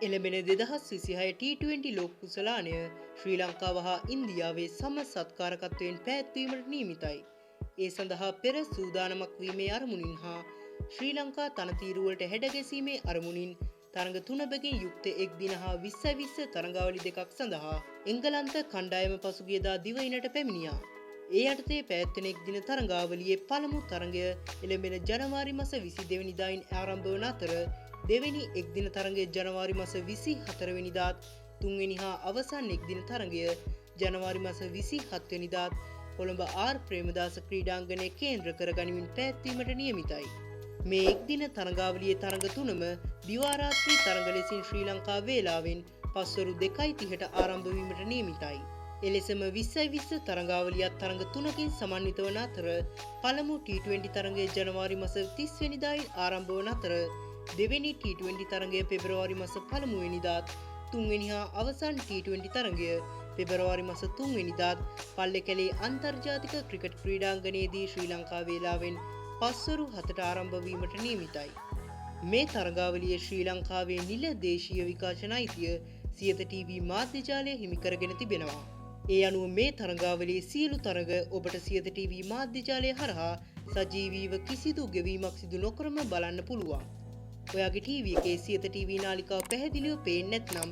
එළඹෙන 2026 T20 ලෝක කුසලානය ශ්‍රී ලංකාව හා ඉන්දියාවේ සම සත්කාරකත්වයෙන් පැවැත්වීමට නියමිතයි. ඒ සඳහා පෙර සූදානමක් වීමේ අරමුණින් හා ශ්‍රී ලංකා තනතිරුවලට හැඩගැසීමේ අරමුණින් තරඟ 3කින් යුක්ත එක් දින හා 20 තරඟාවලි දෙකක් සඳහා එංගලන්ත කණ්ඩායම පසුගියදා දිවයිනට පැමිණියා. ඒ යටතේ පැවැත්වෙන එක් දින තරඟාවලියේ පළමු තරඟය එළඹෙන ජනවාරි මාස 22 වෙනිදායින් ආරම්භ වන අතර දෙවෙනි එක් දින තරඟය ජනවාරි මාස 24 වෙනිදාත් තුන්වෙනි හා අවසන් එක් දින තරඟය ජනවාරි මාස 27 වෙනිදාත් කොළඹ ආර් ප්‍රේමදාස ක්‍රීඩාංගණය කේන්ද්‍ර කර ගනිමින් පැවැත්වීමට නියමිතයි. මේ එක් දින තරඟාවලියේ තරඟ තුනම දිවා රාත්‍රී තරඟ ලෙසින් ශ්‍රී ලංකා වේලාවෙන් පස්වරු 2:30ට ආරම්භ වීමට නියමිතයි. එලෙසම 20 තරඟාවලියත් තරඟ 3කින් සමන්විත වන අතර පළමු T20 තරඟය ජනවාරි මාස 30 වෙනිදායින් ආරම්භ වන අතර දෙවෙනි T20 තරඟය පෙබරවාරි මාස 1 වෙනිදාත් තුන්වෙනි හා අවසන් T20 තරඟය පෙබරවාරි මාස 3 වෙනිදාත් පල්ලේකැලේ අන්තර්ජාතික ක්‍රිකට් ක්‍රීඩාංගණයේදී ශ්‍රී ලංකා වේලාවෙන් පස්වරු 7ට ආරම්භ වීමට නියමිතයි. මේ තරඟාවලියේ ශ්‍රී ලංකාවේ නිල දේශීය විකාශන අයිතිය සියත TV මාධ්‍ය ජාලය හිමි කරගෙන තිබෙනවා. ඒ අනුව මේ තරඟාවලියේ සියලු තරඟ ඔබට සියත TV මාධ්‍ය ජාලය හරහා සජීවීව කිසිදු ගෙවීමක් සිදු නොකරම බලන්න පුළුවන්. ඔයාගේ TV එකේ සියත TV නාලිකාව පැහැදිලිව පේන්නේ නැත්නම්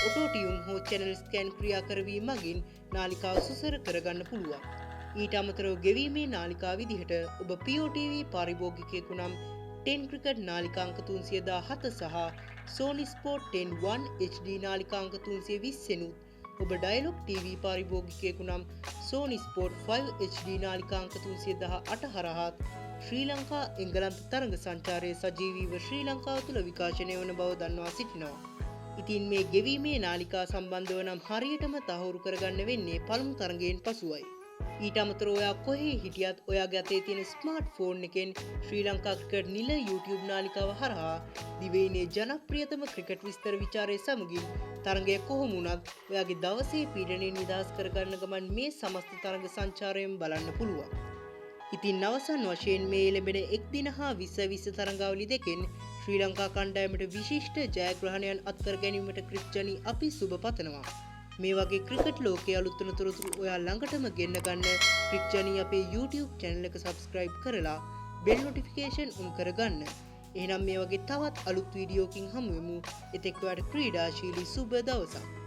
ඔටෝ ටියුන් හෝ channel scan ක්‍රියා කරවීම මගින් නාලිකාව සුසර කරගන්න පුළුවන්. ඊට අමතරව ගෙවීමේ නාලිකා විදිහට ඔබ POTV පාරිභෝගිකයෙකු නම් 10 ක්‍රිකට් නාලිකා අංක 317 සහ Sony Sport 10 1 HD නාලිකා අංක 320 එනුත් ඔබ ඩයලොග් TV පාරිභෝගිකයෙකු නම් Sony Sport 5 HD නාලිකා අංක 318 හරහාත් ශ්‍රී ලංකා එංගලන්ත තරඟ සංචාරයේ සජීවීව ශ්‍රී ලංකාව තුළ විකාශනය වන බව දන්වා සිටිනවා. ඉතින් මේ ගෙවීමේ නාලිකා සම්බන්ධව නම් හරියටම තහවුරු කරගන්න වෙන්නේ පළමු තරඟයෙන් පසුවයි. ඊට අමතරව ඔයා කොහේ හිටියත් ඔයාගේ අතේ තියෙන ස්මාර්ට් ෆෝන් එකෙන් ශ්‍රී ලංකා ක්‍රිකට් නිල YouTube නාලිකාව හරහා දිවයිනේ ජනප්‍රියතම ක්‍රිකට් විස්තර විචාරයේ සමගින් තරඟය කොහොම වුණත් ඔයාගේ දවසේ පීඩනයෙන් නිදහස් කරගන්න ගමන් මේ සමස්ත තරඟ සංචාරයෙන් බලන්න පුළුවන්. ඉතින් අවසන් වශයෙන් මේ ලැබෙන එක් දින හා 20 තරඟාවලි දෙකෙන් ශ්‍රී ලංකා කණ්ඩායමට විශිෂ්ට ජයග්‍රහණයන් අත්කර ගැනීමට ක්‍රිස්ජනි අපි සුබ පතනවා. මේ වගේ ක්‍රිකට් ලෝකයේ අලුත් වෙන තොරතුරු ඔයා ළඟටම ගෙන්න ගන්න ක්‍රික්ජනි අපේ YouTube channel එක subscribe කරලා bell notification on කරගන්න. එහෙනම් මේ වගේ තවත් අලුත් වීඩියෝකින් හමු වෙමු. එතෙක් ඔයාලට ක්‍රීඩාශීලී සුබ දවසක්.